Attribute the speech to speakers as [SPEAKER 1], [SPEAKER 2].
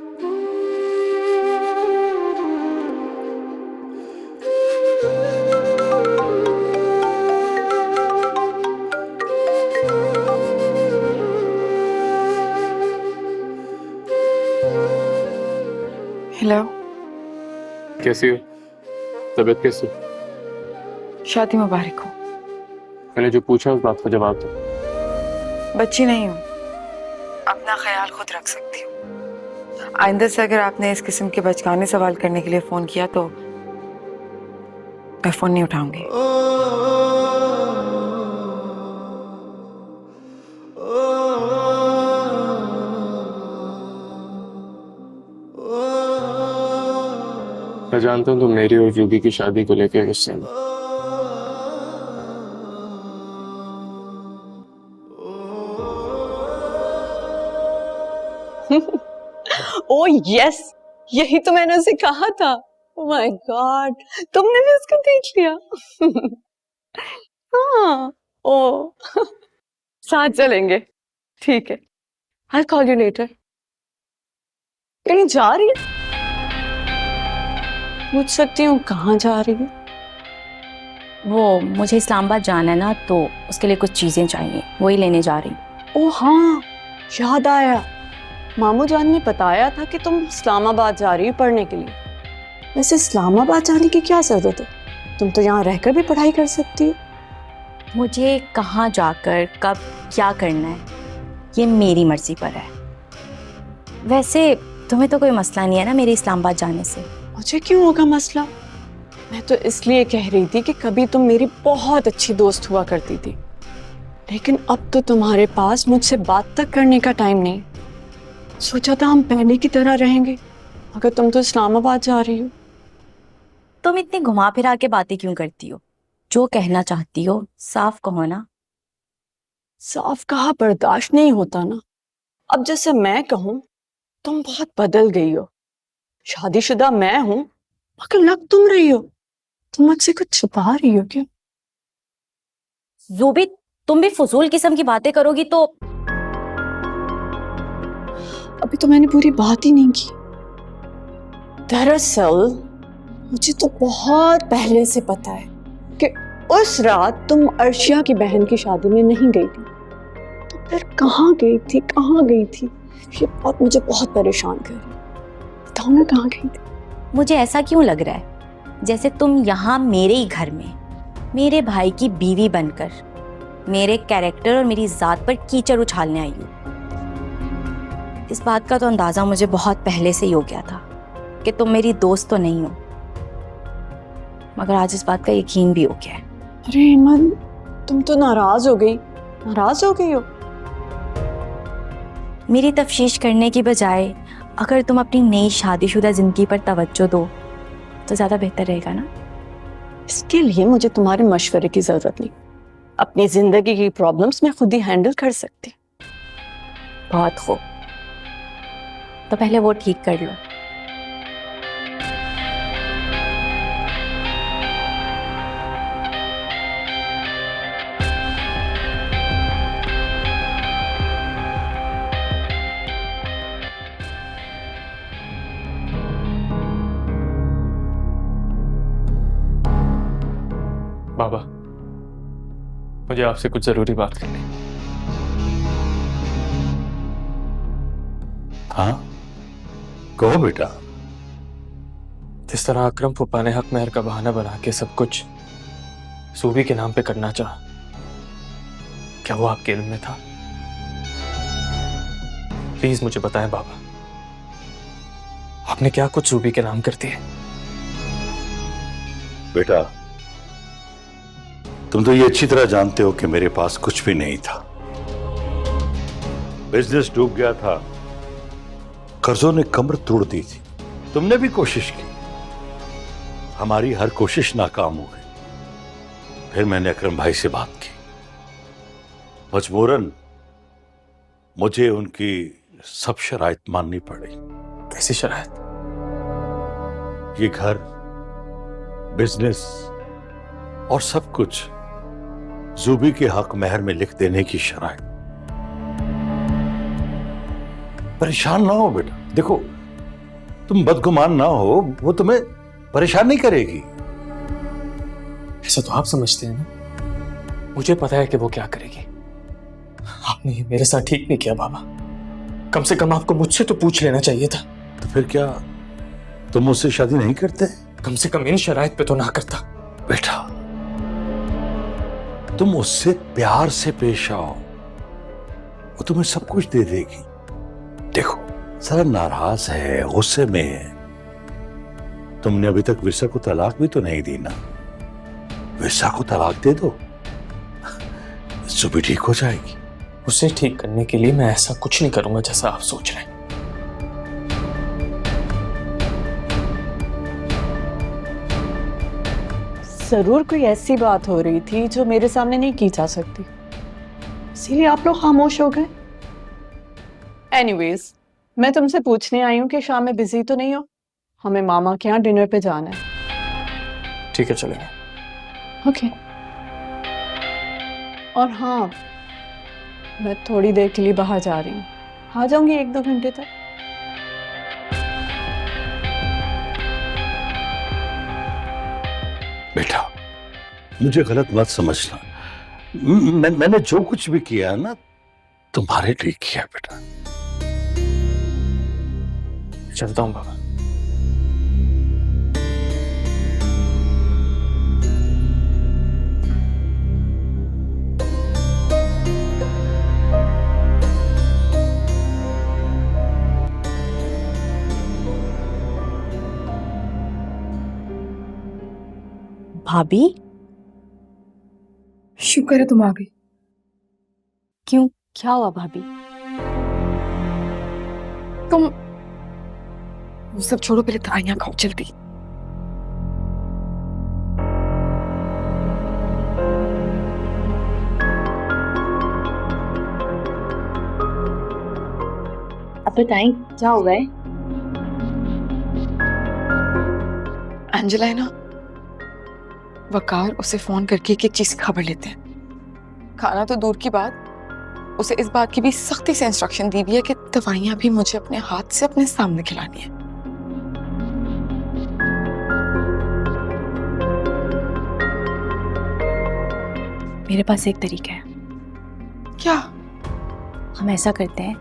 [SPEAKER 1] Hello,
[SPEAKER 2] कैसी हो? तबीयत कैसी?
[SPEAKER 1] शादी मुबारक हो।
[SPEAKER 2] मैंने जो पूछा उस बात का जवाब दो।
[SPEAKER 1] बच्ची नहीं हूँ, अपना ख्याल खुद रख सकती हूँ। आइंदा से अगर आपने इस किस्म के बचकाने सवाल करने के लिए फोन किया तो मैं फोन नहीं उठाऊंगी।
[SPEAKER 2] मैं जानता हूँ तुम मेरी और जूबी की शादी को लेकर गुस्से में।
[SPEAKER 3] ओह यस, यही तो मैंने उसे कहा था। ओह माय गॉड, तुमने भी उसको देख लिया। हाँ, ओ साथ चलेंगे, ठीक है। I'll call you later। कहीं जा रही है? पूछ सकती हूँ कहाँ जा रही है?
[SPEAKER 4] वो मुझे इस्लामाबाद जाना है ना, तो उसके लिए कुछ चीज़ें चाहिए, वही लेने जा रही।
[SPEAKER 3] ओह हाँ, याद आया। मामू जान ने बताया था कि तुम इस्लामाबाद जा रही हो पढ़ने के लिए। वैसे इस्लामाबाद जाने की क्या जरूरत है? तुम तो यहाँ रहकर भी पढ़ाई कर सकती हो।
[SPEAKER 4] मुझे कहाँ जाकर कब क्या करना है ये मेरी मर्जी पर है। वैसे तुम्हें तो कोई मसला नहीं है ना मेरे इस्लामाबाद जाने से?
[SPEAKER 3] मुझे क्यों होगा मसला? मैं तो इसलिए कह रही थी कि कभी तुम मेरी बहुत अच्छी दोस्त हुआ करती थी, लेकिन अब तो तुम्हारे पास मुझसे बात तक करने का टाइम नहीं। सोचा था हम पहले की तरह रहेंगे, मगर तुम तो इस्लामाबाद जा रही हो।
[SPEAKER 4] तुम इतनी घुमा फिरा के बातें क्यों करती हो? जो कहना चाहती हो साफ कहो ना।
[SPEAKER 3] साफ कहा बर्दाश्त नहीं होता ना। अब जैसे मैं कहूँ, तुम बहुत बदल गई हो। शादीशुदा मैं हूँ, मगर लग तुम रही हो। तुम मुझसे कुछ छुपा रही हो क्या?
[SPEAKER 4] ज़ुबी, तुम भी फजूल किस्म की बातें करोगी तो।
[SPEAKER 3] अभी तो मैंने पूरी बात ही नहीं की। दरअसल मुझे तो बहुत पहले से पता है कि उस रात तुम अर्शिया की बहन की शादी में नहीं गई थी। तो फिर कहाँ गई थी, कहाँ गई थी? ये बात मुझे बहुत परेशान कर रही है। बताओ ना, कहाँ गई थी?
[SPEAKER 4] मुझे ऐसा क्यों लग रहा है जैसे तुम यहाँ मेरे ही घर में मेरे भाई की बीवी बनकर मेरे कैरेक्टर और मेरी जात पर कीचड़ उछालने आई हो। इस बात का तो अंदाजा मुझे बहुत पहले से ही हो गया था कि तुम मेरी दोस्त तो नहीं हो, मगर आज इस बात का यकीन भी हो गया है।
[SPEAKER 3] अरे ईमान, तुम तो नाराज हो गई। नाराज हो गई हो?
[SPEAKER 4] मेरी तफ्शीश करने की बजाय अगर तुम अपनी नई शादीशुदा जिंदगी पर तवज्जो दो तो ज्यादा बेहतर रहेगा ना।
[SPEAKER 3] इसके लिए मुझे तुम्हारे मशवरे की जरूरत नहीं। अपनी जिंदगी की प्रॉब्लम्स मैं खुद ही हैंडल कर सकती।
[SPEAKER 4] बहुत खूब, तो पहले वो ठीक कर लो।
[SPEAKER 2] बाबा, मुझे आपसे कुछ जरूरी बात करनी।
[SPEAKER 5] हाँ, कहो बेटा।
[SPEAKER 2] जिस तरह अकरम फूफा ने हक महर का बहाना बना के सब कुछ सूबी के नाम पे करना चाहा, क्या वो आपके इल्म में था? प्लीज मुझे बताएं बाबा, आपने क्या कुछ सूबी के नाम कर दिए?
[SPEAKER 5] बेटा, तुम तो ये अच्छी तरह जानते हो कि मेरे पास कुछ भी नहीं था। बिजनेस डूब गया था, कर्जों ने कमर तोड़ दी थी। तुमने भी कोशिश की, हमारी हर कोशिश नाकाम हो गई। फिर मैंने अकरम भाई से बात की। मजबूरन मुझे उनकी सब शराइत माननी पड़ी।
[SPEAKER 2] कैसी शराइत?
[SPEAKER 5] ये घर, बिजनेस और सब कुछ ज़ुबी के हक महर में लिख देने की शराइत। परेशान ना हो बेटा, देखो तुम बदगुमान ना हो, वो तुम्हें परेशान नहीं करेगी।
[SPEAKER 2] ऐसा तो आप समझते हैं ना, मुझे पता है कि वो क्या करेगी। आपने ये मेरे साथ ठीक नहीं किया बाबा। कम से कम आपको मुझसे तो पूछ लेना चाहिए था।
[SPEAKER 5] तो फिर क्या तुम मुझसे शादी नहीं करते?
[SPEAKER 2] कम से कम इन शराइत पे तो ना करता।
[SPEAKER 5] बेटा, तुम उससे प्यार से पेश आओ, वो तुम्हें सब कुछ दे देगी। देखो, जरा नाराज है, गुस्से में है। तुमने अभी तक विरसा को तलाक भी तो नहीं दी ना। विरसा को तलाक दे दो, जो भी ठीक हो जाएगी।
[SPEAKER 2] उसे ठीक करने के लिए मैं ऐसा कुछ नहीं करूंगा जैसा आप सोच रहे हैं।
[SPEAKER 3] जरूर कोई ऐसी बात हो रही थी जो मेरे सामने नहीं की जा सकती, इसीलिए आप लोग खामोश हो गए। एनीवेज, मैं तुमसे पूछने आई हूँ कि शाम में बिजी तो नहीं हो? हमें मामा के यहाँ डिनर पे जाना है।
[SPEAKER 2] ठीक है, चलेंगे।
[SPEAKER 3] ओके। और हाँ, मैं थोड़ी देर के लिए बाहर जा रही हूँ, आ जाऊंगी 1-2 घंटे तक।
[SPEAKER 5] बेटा, मुझे गलत मत समझना। मैंने जो कुछ भी किया है ना, तुम्हारे लिए किया बेटा।
[SPEAKER 2] चलता हूं बाबा।
[SPEAKER 4] भाभी,
[SPEAKER 1] शुक्र है तुम आ गई।
[SPEAKER 4] क्यों, क्या हुआ भाभी?
[SPEAKER 1] तुम वो सब छोड़ो, पहले दवाइयां खाओ जल्दी।
[SPEAKER 4] अब बताएं क्या हुआ है?
[SPEAKER 1] एंजेला है ना, वकार उसे फोन करके एक एक चीज की खबर लेते हैं। खाना तो दूर की बात, उसे इस बात की भी सख्ती से इंस्ट्रक्शन दी हुई है कि दवाइयां भी मुझे अपने हाथ से अपने सामने खिलानी है।
[SPEAKER 4] मेरे पास एक तरीका है।
[SPEAKER 1] क्या?
[SPEAKER 4] हम ऐसा करते हैं,